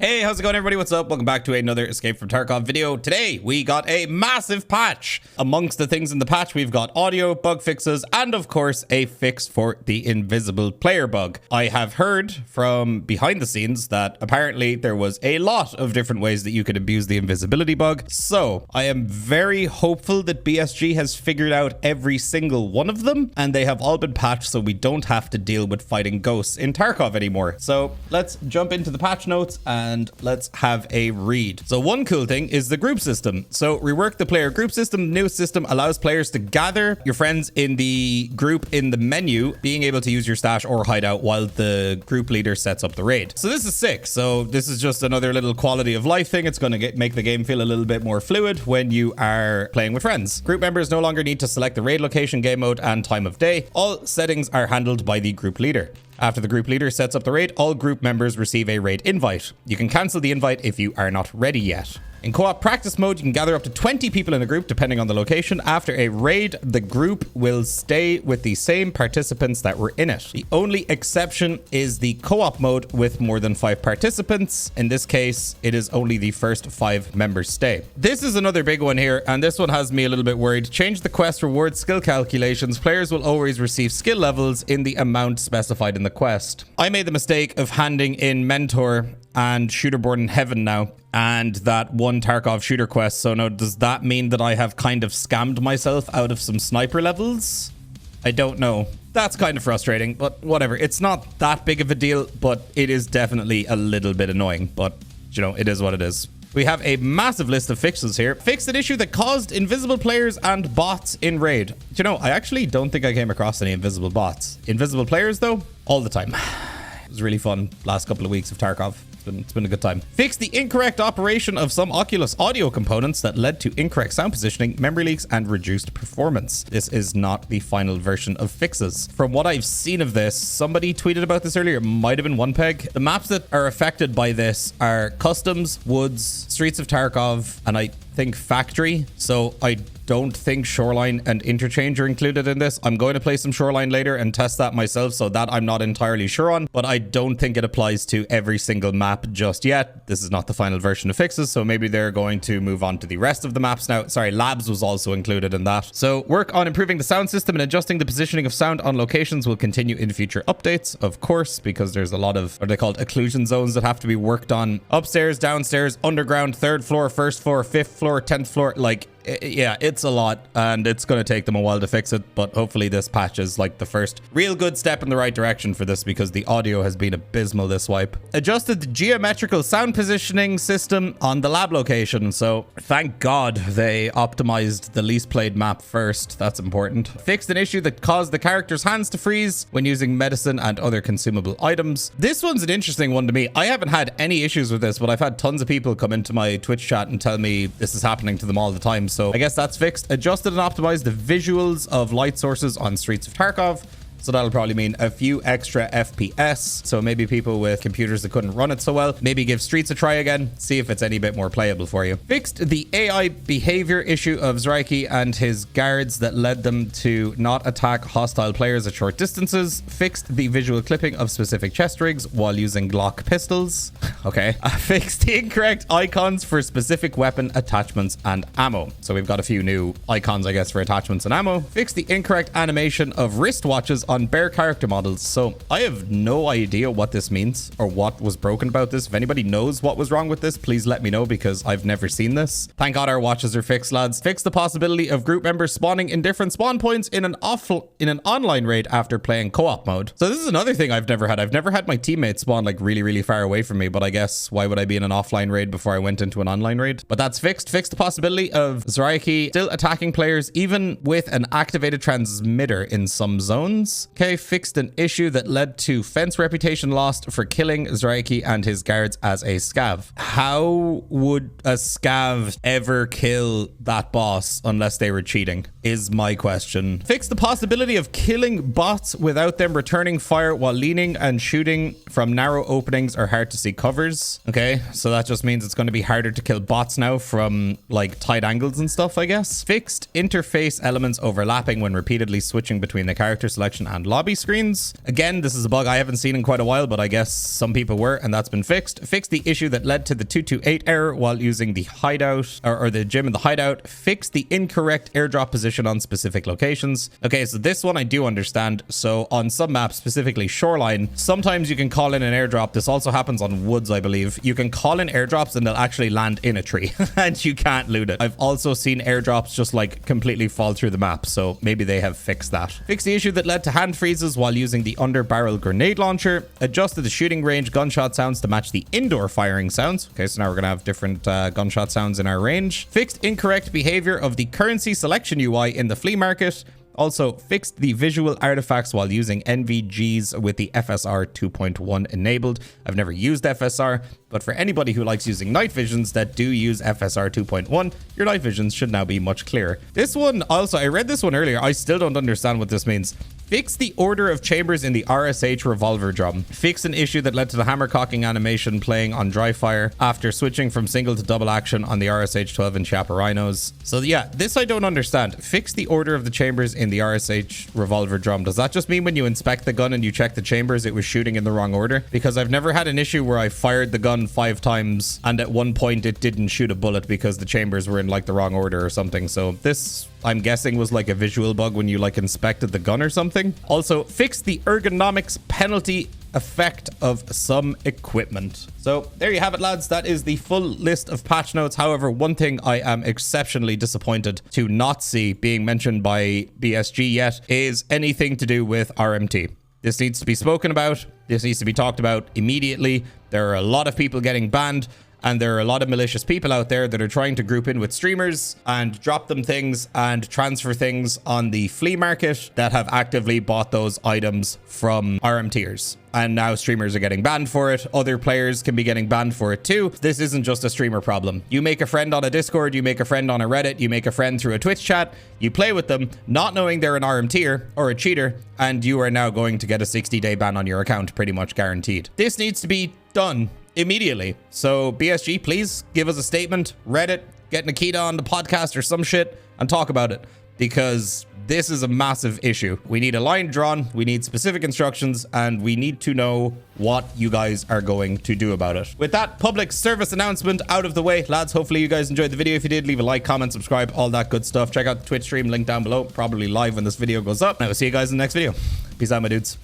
Hey, how's it going, everybody? What's up? Welcome back to another Escape from Tarkov video. Today, we got a massive patch. Amongst the things in the patch, we've got audio, bug fixes, and of course, a fix for the invisible player bug. I have heard from behind the scenes that apparently there was a lot of different ways that you could abuse the invisibility bug. So, I am very hopeful that BSG has figured out every single one of them, and they have all been patched so we don't have to deal with fighting ghosts in Tarkov anymore. So, let's jump into the patch notes and let's have a read. So one cool thing is the group system. So rework the player group system. The new system allows players to gather your friends in the group in the menu, being able to use your stash or hideout while the group leader sets up the raid. So this is sick. So this is just another little quality of life thing. It's going to make the game feel a little bit more fluid when you are playing with friends. Group members no longer need to select the raid location, game mode, and time of day. All settings are handled by the group leader. After the group leader sets up the raid, all group members receive a raid invite. You can cancel the invite if you are not ready yet. In co-op practice mode, you can gather up to 20 people in a group, depending on the location. After a raid, the group will stay with the same participants that were in it. The only exception is the co-op mode with more than 5 participants. In this case, it is only the first 5 members stay. This is another big one here, and this one has me a little bit worried. Change the quest reward skill calculations. Players will always receive skill levels in the amount specified in the quest. I made the mistake of handing in Mentor and Shooter Born in Heaven now, and that one Tarkov shooter quest. So now, does that mean that I have kind of scammed myself out of some sniper levels? I don't know. That's kind of frustrating, but whatever. It's not that big of a deal, but it is definitely a little bit annoying. But, you know, it is what it is. We have a massive list of fixes here. Fixed an issue that caused invisible players and bots in raid. You know, I actually don't think I came across any invisible bots. Invisible players, though, all the time. It was really fun last couple of weeks of Tarkov. It's been a good time. Fix the incorrect operation of some Oculus audio components that led to incorrect sound positioning, memory leaks, and reduced performance. This is not the final version of fixes. From what I've seen of this, somebody tweeted about this earlier. It might have been OnePeg. The maps that are affected by this are Customs, Woods, Streets of Tarkov, and I think Factory. So I don't think Shoreline and Interchange are included in this. I'm going to play some Shoreline later and test that myself, so that I'm not entirely sure on, but I don't think it applies to every single map just yet. This is not the final version of fixes, so maybe they're going to move on to the rest of the maps now. Sorry, Labs was also included in that. So work on improving the sound system and adjusting the positioning of sound on locations will continue in future updates, of course, because there's a lot of, what are they called, occlusion zones that have to be worked on. Upstairs, downstairs, underground, 3rd floor, 1st floor, 5th floor, 10th floor, like, yeah, it's a lot, and it's going to take them a while to fix it, but hopefully this patch is like the first real good step in the right direction for this, because the audio has been abysmal this wipe. Adjusted the geometrical sound positioning system on the lab location, so thank God they optimized the least played map first. That's important. Fixed an issue that caused the character's hands to freeze when using medicine and other consumable items. This one's an interesting one to me. I haven't had any issues with this, but I've had tons of people come into my Twitch chat and tell me this is happening to them all the time. So I guess that's fixed. Adjusted and optimized the visuals of light sources on Streets of Tarkov. So that'll probably mean a few extra FPS. So maybe people with computers that couldn't run it so well, maybe give Streets a try again, see if it's any bit more playable for you. Fixed the AI behavior issue of Zraiki and his guards that led them to not attack hostile players at short distances. Fixed the visual clipping of specific chest rigs while using Glock pistols. Okay. Fixed the incorrect icons for specific weapon attachments and ammo. So we've got a few new icons, I guess, for attachments and ammo. Fixed the incorrect animation of wristwatches on bare character models. So I have no idea what this means or what was broken about this. If anybody knows what was wrong with this, please let me know, because I've never seen this. Thank God our watches are fixed, lads. Fix the possibility of group members spawning in different spawn points in an online raid after playing co-op mode. So this is another thing I've never had. I've never had my teammates spawn like really, really far away from me, but I guess why would I be in an offline raid before I went into an online raid? But that's fixed. Fixed the possibility of Zraiki still attacking players even with an activated transmitter in some zones. Okay, fixed an issue that led to fence reputation lost for killing Zraiki and his guards as a scav. How would a scav ever kill that boss unless they were cheating, is my question. Fixed the possibility of killing bots without them returning fire while leaning and shooting from narrow openings or hard to see covers. Okay, so that just means it's going to be harder to kill bots now from like tight angles and stuff, I guess. Fixed interface elements overlapping when repeatedly switching between the character selection and lobby screens. Again, this is a bug I haven't seen in quite a while, but I guess some people were, and that's been fixed. Fix the issue that led to the 228 error while using the hideout or the gym in the hideout. Fix the incorrect airdrop position on specific locations. Okay, so this one I do understand. So on some maps, specifically Shoreline, sometimes you can call in an airdrop. This also happens on Woods, I believe. You can call in airdrops and they'll actually land in a tree and you can't loot it. I've also seen airdrops just like completely fall through the map, so maybe they have fixed that. Fix the issue that led to hand freezes while using the under barrel grenade launcher. Adjusted the shooting range gunshot sounds to match the indoor firing sounds. Okay, so now we're gonna have different gunshot sounds in our range. Fixed incorrect behavior of the currency selection UI in the flea market. Also fixed the visual artifacts while using NVGs with the FSR 2.1 enabled. I've never used FSR, but for anybody who likes using night visions that do use FSR 2.1, your night visions should now be much clearer. This one also, I read this one earlier. I still don't understand what this means. Fix the order of chambers in the RSH revolver drum. Fix an issue that led to the hammer cocking animation playing on dry fire after switching from single to double action on the RSH 12-inch Rhinos. So yeah, this I don't understand. Fix the order of the chambers in the RSH revolver drum. Does that just mean when you inspect the gun and you check the chambers, it was shooting in the wrong order? Because I've never had an issue where I fired the gun 5 times and at one point it didn't shoot a bullet because the chambers were in like the wrong order or something. So this, I'm guessing, was like a visual bug when you like inspected the gun or something. Also, fix the ergonomics penalty effect of some equipment. So there you have it, lads. That is the full list of patch notes. However, one thing I am exceptionally disappointed to not see being mentioned by BSG yet is anything to do with RMT. This needs to be spoken about. This needs to be talked about immediately. There are a lot of people getting banned, and there are a lot of malicious people out there that are trying to group in with streamers and drop them things and transfer things on the flea market that have actively bought those items from RMTers. And now streamers are getting banned for it. Other players can be getting banned for it too. This isn't just a streamer problem. You make a friend on a Discord, you make a friend on a Reddit, you make a friend through a Twitch chat, you play with them, not knowing they're an RMTer or a cheater, and you are now going to get a 60-day ban on your account, pretty much guaranteed. This needs to be done immediately. So BSG, please give us a statement. Reddit, get Nikita on the podcast or some shit and talk about it, because this is a massive issue. We need a line drawn, we need specific instructions, and we need to know what you guys are going to do about it. With that public service announcement out of the way, lads, hopefully you guys enjoyed the video. If you did, leave a like, comment, subscribe, all that good stuff. Check out the Twitch stream, link down below, probably live when this video goes up. I will see you guys in the next video. Peace out, my dudes.